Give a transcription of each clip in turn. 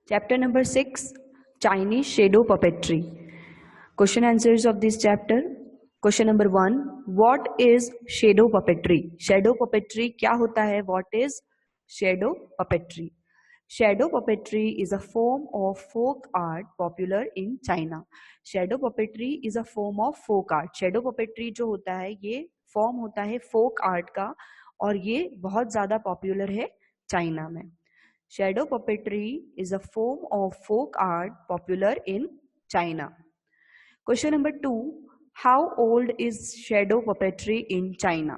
Chapter number 6, Chinese Shadow Puppetry. Question answers of this chapter. Question number 1, what is shadow puppetry? Shadow puppetry क्या होता है? What is shadow puppetry? Shadow puppetry is a form of folk art popular in China. Shadow puppetry is a form of folk art. Shadow puppetry जो होता है ये form होता है folk art का और ये बहुत ज़्यादा पॉपुलर है चाइना में. Shadow puppetry is a form of folk art popular in China. Question number 2, how old is shadow puppetry in China?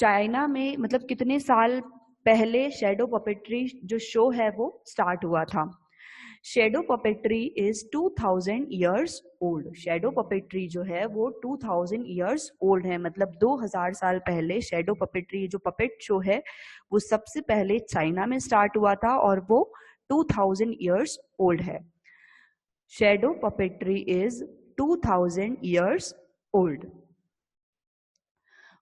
China में मतलब कितने साल पहले शैडो पपेट्री जो शो है वो स्टार्ट हुआ था? Shadow puppetry is 2000 years old. Shadow puppetry जो है वो 2000 ईयर्स ओल्ड है, मतलब 2000 साल पहले शैडो पपेट्री जो पपेट शो है वो सबसे पहले चाइना में स्टार्ट हुआ था और वो 2000 ईयर्स ओल्ड है. Shadow puppetry is 2000 years old.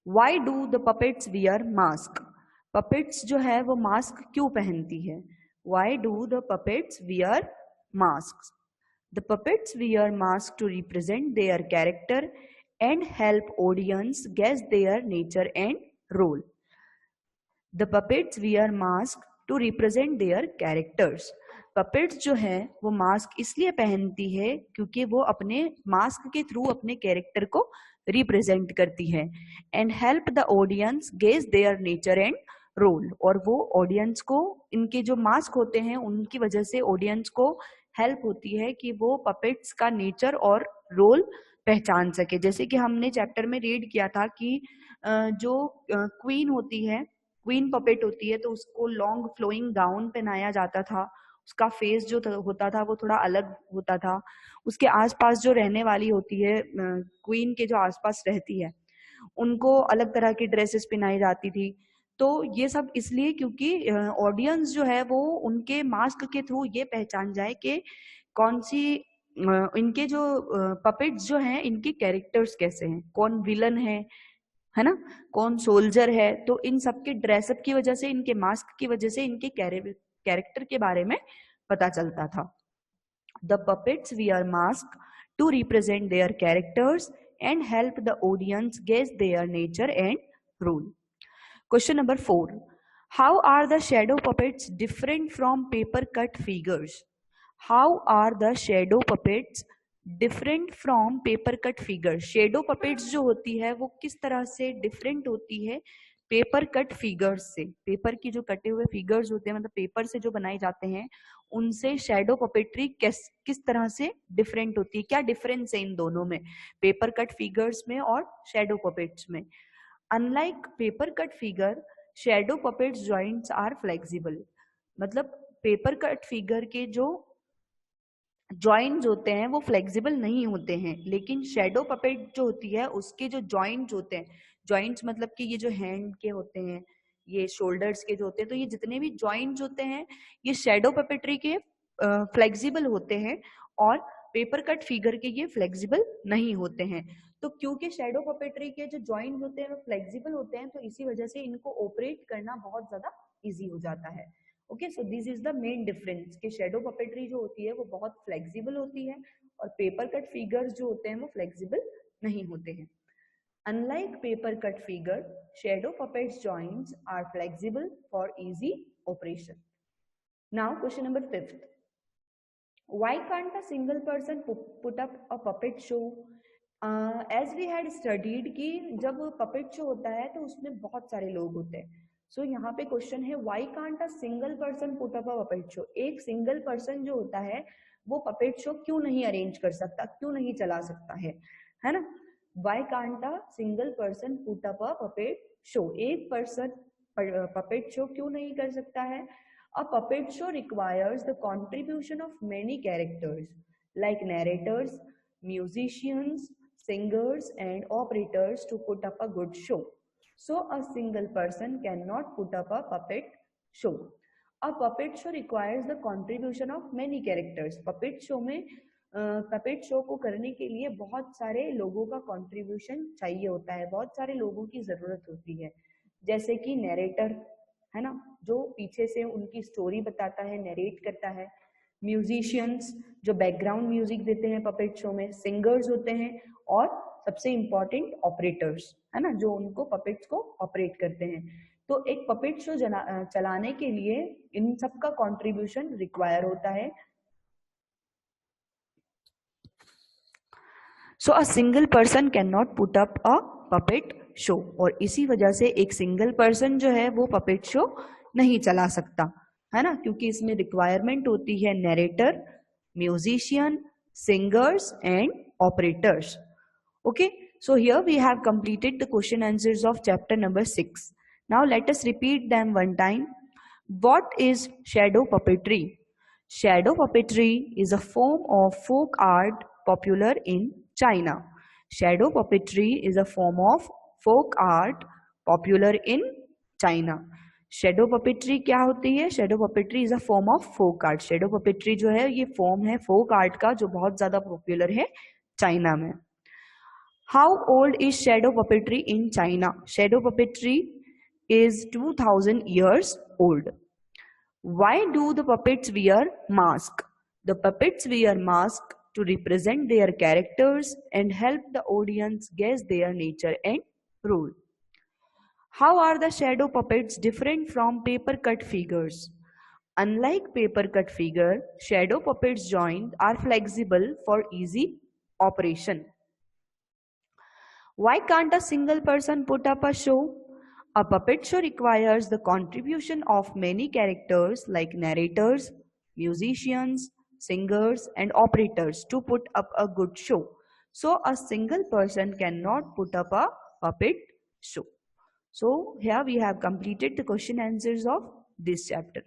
Why do the puppets wear mask? Puppets जो है वो मास्क क्यों पहनती है? Why do the puppets wear masks? The puppets wear masks to represent their character and help audience guess their nature and role. The puppets wear masks to represent their characters. Puppets जो है वो mask इसलिए पहनती है क्योंकि वो अपने mask के थ्रू अपने कैरेक्टर को रिप्रेजेंट करती है. And help the audience gauge their nature and role. और वो ऑडियंस को इनके जो मास्क होते हैं उनकी वजह से ऑडियंस को हेल्प होती है कि वो पपेट्स का नेचर और रोल पहचान सके. जैसे कि हमने चैप्टर में रीड किया था कि जो क्वीन होती है, क्वीन पपेट होती है, तो उसको लॉन्ग फ्लोइंग गाउन पहनाया जाता था. उसका फेस जो होता था वो थोड़ा अलग होता था. उसके आसपास जो रहने वाली होती है, क्वीन के जो आसपास रहती है, उनको अलग तरह की ड्रेसेस पहनाई जाती थी. तो ये सब इसलिए क्योंकि ऑडियंस जो है वो उनके मास्क के थ्रू ये पहचान जाए कि कौन सी इनके जो पपेट्स जो हैं इनके कैरेक्टर्स कैसे हैं, कौन विलन है ना, कौन सोल्जर है. तो इन सबके ड्रेसअप की वजह से, इनके मास्क की वजह से इनके कैरेक्टर के बारे में पता चलता था. The puppets wear mask to represent their characters and help the audience guess their nature and role. Question number 4. How are the shadow puppets different from paper cut figures? How are the shadow puppets different from paper cut figures? Shadow puppets जो होती है वो किस तरह से different होती है paper cut figures से? पेपर की जो कटे हुए फिगर्स होते हैं, मतलब पेपर से जो बनाए जाते हैं, उनसे शैडो पपेट्री किस तरह से डिफरेंट होती है? क्या डिफरेंस है इन दोनों में, पेपर कट फिगर्स में और शैडो पपेट्स में? Unlike paper cut figure, shadow puppets joints are flexible. मतलब पेपर कट फिगर के जो जॉइंट्स होते हैं वो फ्लेक्सिबल नहीं होते हैं, लेकिन शैडो पपेट जो होती है उसके जो जॉइंट्स होते हैं, जॉइंट्स मतलब कि ये जो हैंड के होते हैं, ये शोल्डर्स के जो होते हैं, तो ये जितने भी जॉइंट्स होते हैं ये शैडो पपेट्री के फ्लेक्सिबल होते हैं और पेपर कट फिगर के ये फ्लेक्सिबल नहीं होते हैं. तो क्योंकि शैडो पपेट्री के जो जॉइंट्स होते हैं वो फ्लेक्सिबल होते हैं, तो इसी वजह से इनको ऑपरेट करना बहुत ज्यादा इजी हो जाता है. Okay, so this is the main difference कि शैडो पपेट्री जो होती है वो बहुत फ्लेक्सिबल होती है और पेपर कट फिगर्स जो होते हैं वो फ्लेक्सिबल नहीं होते हैं. Unlike paper cut figure, shadow puppets joints are flexible for easy operation. Now question number 5. Why can't a single person put up a puppet show? As we had studied कि जब puppet show होता है तो उसमें बहुत सारे लोग होते हैं. So यहाँ पे क्वेश्चन है, why can't a single person put up a puppet show? एक सिंगल पर्सन जो होता है वो पपेट शो क्यों नहीं अरेंज कर सकता, क्यों नहीं चला सकता है ना? Why can't a single person put up a puppet show? एक पर्सन puppet show क्यों नहीं कर सकता है? A puppet show requires the contribution of many characters like narrators, musicians, singers and operators to put up a good show. So a single person cannot put up a puppet show. A puppet show requires the contribution of many characters. Puppet show में puppet show को करने के लिए बहुत सारे लोगों का contribution चाहिए होता है, बहुत सारे लोगों की जरूरत होती है, जैसे कि नरेटर है ना, जो पीछे से उनकी स्टोरी बताता है, नरेट करता है, म्यूजिशियंस जो बैकग्राउंड म्यूजिक देते हैं पपेट शो में, सिंगर्स होते हैं, और सबसे इम्पॉर्टेंट ऑपरेटर्स है ना, जो उनको पपेट्स को ऑपरेट करते हैं। तो एक पपेट शो चलाने के लिए इन सब का कंट्रीब्यूशन रिक्वायर होता है। So a single person can not put up a puppet show, और इसी वजह से एक सिंगल पर्सन जो है वो पपेट शो नहीं चला सकता है ना, क्योंकि इसमें रिक्वायरमेंट होती है narrator, musician, singers and operators. Okay, so here we have completed the question answers of chapter number 6. Now let us repeat them one time. What is shadow puppetry? Shadow puppetry is a form of folk art popular in China. Shadow puppetry is a form of folk art popular in China. Shadow puppetry क्या होती है? Shadow puppetry is a form of folk art. Shadow puppetry जो है ये form है folk art का, जो बहुत ज्यादा पॉपुलर है चाइना में। How old is shadow puppetry in China? Shadow puppetry is 2000 years old. Why do the puppets wear mask? The puppets wear mask to represent their characters and help the audience guess their nature and role. How are the shadow puppets different from paper cut figures? Unlike paper cut figure, shadow puppets joints are flexible for easy operation. Why can't a single person put up a show? A puppet show requires the contribution of many characters like narrators, musicians, singers, and operators to put up a good show. So a single person cannot put up a puppet show. So here we have completed the question answers of this chapter.